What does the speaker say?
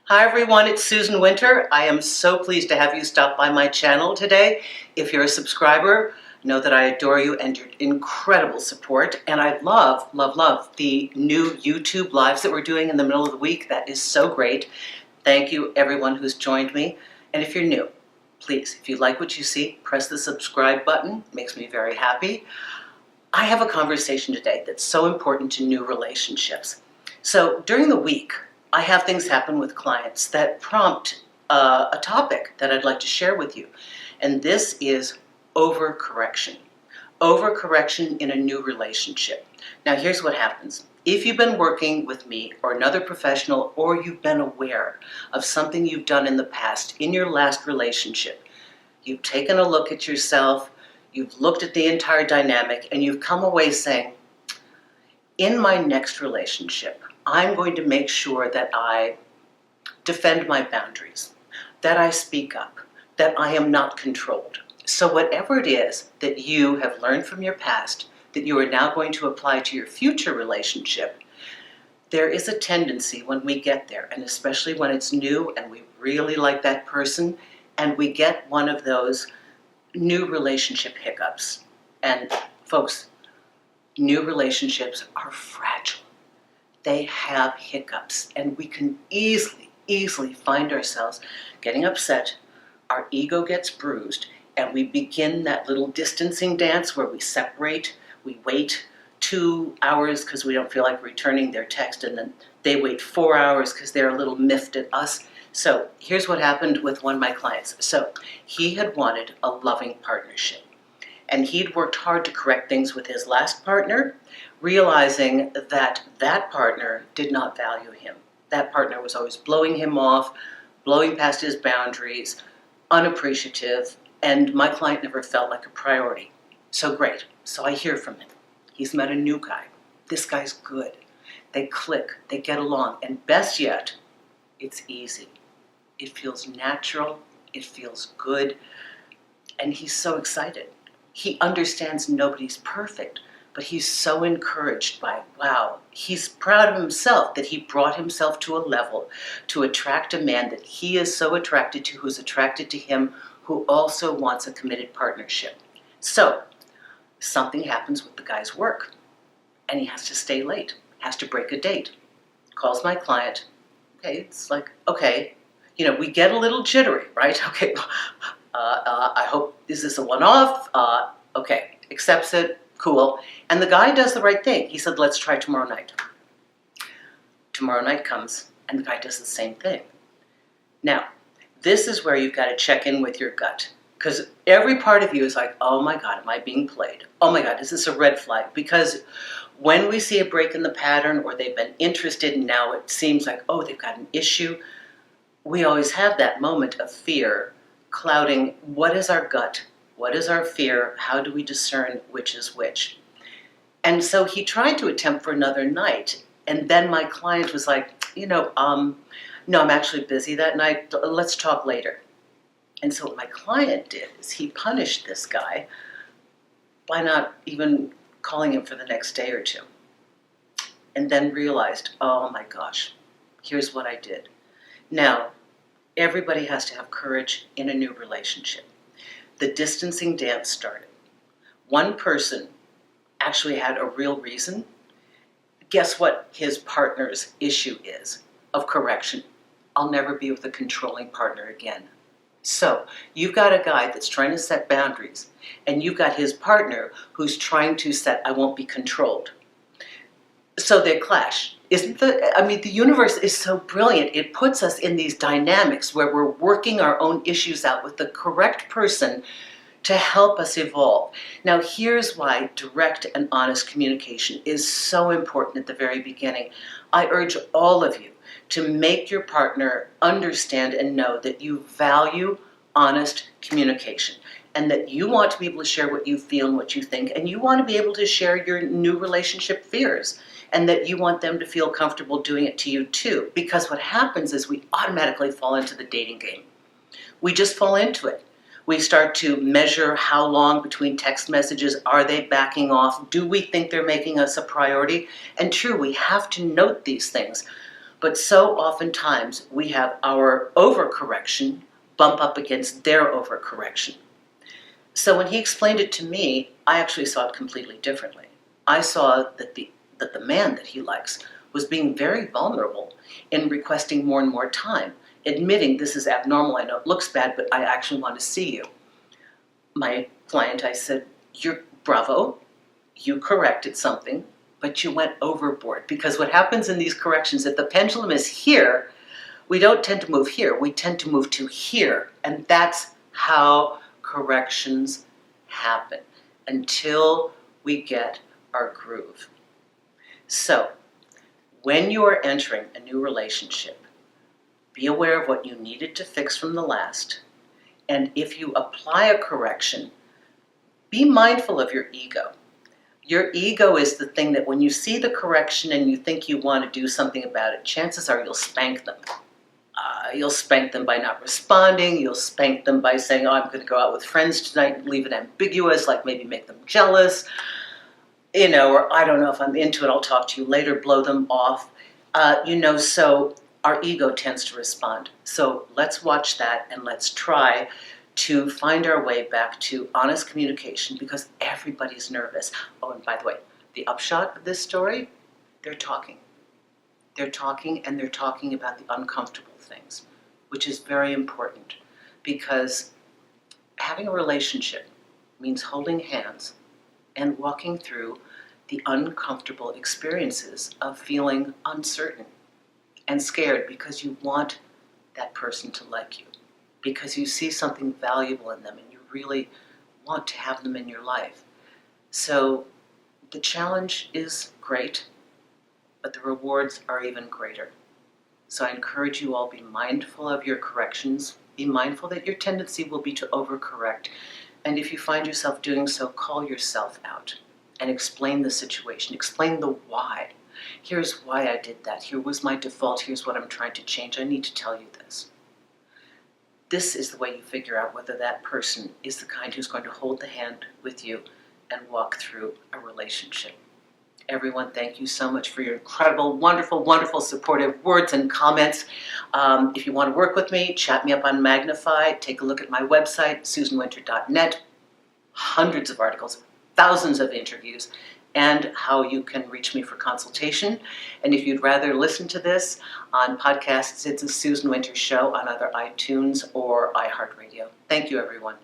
Hi everyone, it's Susan Winter. I am so pleased to have you stop by my channel today. If you're a subscriber, know that I adore you and your incredible support. And I love the new YouTube lives that we're doing in the middle of the week. That is so great. Thank you everyone who's joined me. And if you're new, please, if you like what you see, press the subscribe button. It makes me very happy. I have a conversation today that's so important to new relationships. So during the week, I have things happen with clients that prompt a topic that I'd like to share with you. And this is overcorrection. Overcorrection in a new relationship. Now here's what happens. If you've been working with me or another professional, or you've been aware of something you've done in the past in your last relationship, you've taken a look at yourself, you've looked at the entire dynamic, and you've come away saying, in my next relationship, I'm going to make sure that I defend my boundaries, that I speak up, that I am not controlled. So whatever it is that you have learned from your past that you are now going to apply to your future relationship, there is a tendency when we get there, and especially when it's new and we really like that person, and we get one of those new relationship hiccups. And folks, new relationships are fragile. They have hiccups, and we can easily find ourselves getting upset, our ego gets bruised, and we begin that little distancing dance where we separate, we wait 2 hours because we don't feel like returning their text, and then they wait 4 hours because they're a little miffed at us. So here's what happened with one of my clients. So he had wanted a loving partnership, and he'd worked hard to correct things with his last partner, realizing that that partner did not value him. That partner was always blowing him off, blowing past his boundaries, unappreciative, and my client never felt like a priority. So great. So I hear from him. He's met a new guy. This guy's good. They click, they get along, and best yet, it's easy. It feels natural, it feels good, and he's so excited. He understands nobody's perfect, but he's so encouraged by, wow, he's proud of himself that he brought himself to a level to attract a man that he is so attracted to, who's attracted to him, who also wants a committed partnership. So something happens with the guy's work, and he has to stay late, has to break a date. Calls my client. Okay, it's like, okay, we get a little jittery, right? Okay, I hope, is this a one-off? Okay, accepts it, cool. And the guy does the right thing. He said, let's try tomorrow night. Tomorrow night comes, and the guy does the same thing. Now, this is where you've got to check in with your gut, because every part of you is like, oh my God, am I being played? Oh my God, is this a red flag? Because when we see a break in the pattern, or they've been interested and now it seems like, oh, they've got an issue, we always have that moment of fear clouding what is our gut, what is our fear, how do we discern which is which? And so he tried to attempt for another night, and then my client was like, no, I'm actually busy that night, let's talk later. And so what my client did is he punished this guy by not even calling him for the next day or two. And then realized, oh my gosh, here's what I did. Now, everybody has to have courage in a new relationship. The distancing dance started. One person actually had a real reason. Guess what his partner's issue is of correction? I'll never be with a controlling partner again. So you've got a guy that's trying to set boundaries, and you've got his partner who's trying to set, I won't be controlled. So they clash. The universe is so brilliant. It puts us in these dynamics where we're working our own issues out with the correct person to help us evolve. Now, here's why direct and honest communication is so important at the very beginning. I urge all of you to make your partner understand and know that you value honest communication, and that you want to be able to share what you feel and what you think, and you want to be able to share your new relationship fears, and that you want them to feel comfortable doing it to you too. Because what happens is we automatically fall into the dating game. We just fall into it. We start to measure how long between text messages, are they backing off? Do we think they're making us a priority? And true, we have to note these things. But so oftentimes we have our overcorrection bump up against their overcorrection. So when he explained it to me, I actually saw it completely differently. I saw that the man that he likes was being very vulnerable in requesting more and more time, admitting this is abnormal, I know it looks bad, but I actually want to see you. My client, I said, you're bravo, you corrected something, but you went overboard. Because what happens in these corrections, if the pendulum is here, we don't tend to move here, we tend to move to here. And that's how corrections happen until we get our groove. So, when you are entering a new relationship, be aware of what you needed to fix from the last. And if you apply a correction, be mindful of your ego. Your ego is the thing that when you see the correction and you think you want to do something about it, chances are you'll spank them. You'll spank them by not responding. You'll spank them by saying, oh, I'm going to go out with friends tonight, leave it ambiguous, like maybe make them jealous. Or I don't know if I'm into it, I'll talk to you later, blow them off. So our ego tends to respond. So let's watch that and let's try to find our way back to honest communication because everybody's nervous. Oh, and by the way, the upshot of this story, they're talking. They're talking and they're talking about the uncomfortable things, which is very important because having a relationship means holding hands and walking through the uncomfortable experiences of feeling uncertain and scared because you want that person to like you, because you see something valuable in them and you really want to have them in your life. So the challenge is great, but the rewards are even greater. So I encourage you all, be mindful of your corrections, be mindful that your tendency will be to overcorrect, and if you find yourself doing so, call yourself out and explain the situation, explain the why. Here's why I did that. Here was my default. Here's what I'm trying to change. I need to tell you this. This is the way you figure out whether that person is the kind who's going to hold the hand with you and walk through a relationship. Everyone, thank you so much for your incredible, wonderful, wonderful supportive words and comments. If you want to work with me, chat me up on Magnifi. Take a look at my website, susanwinter.net. Hundreds of articles, thousands of interviews, and how you can reach me for consultation. And if you'd rather listen to this on podcasts, it's a Susan Winter Show on either iTunes or iHeartRadio. Thank you, everyone.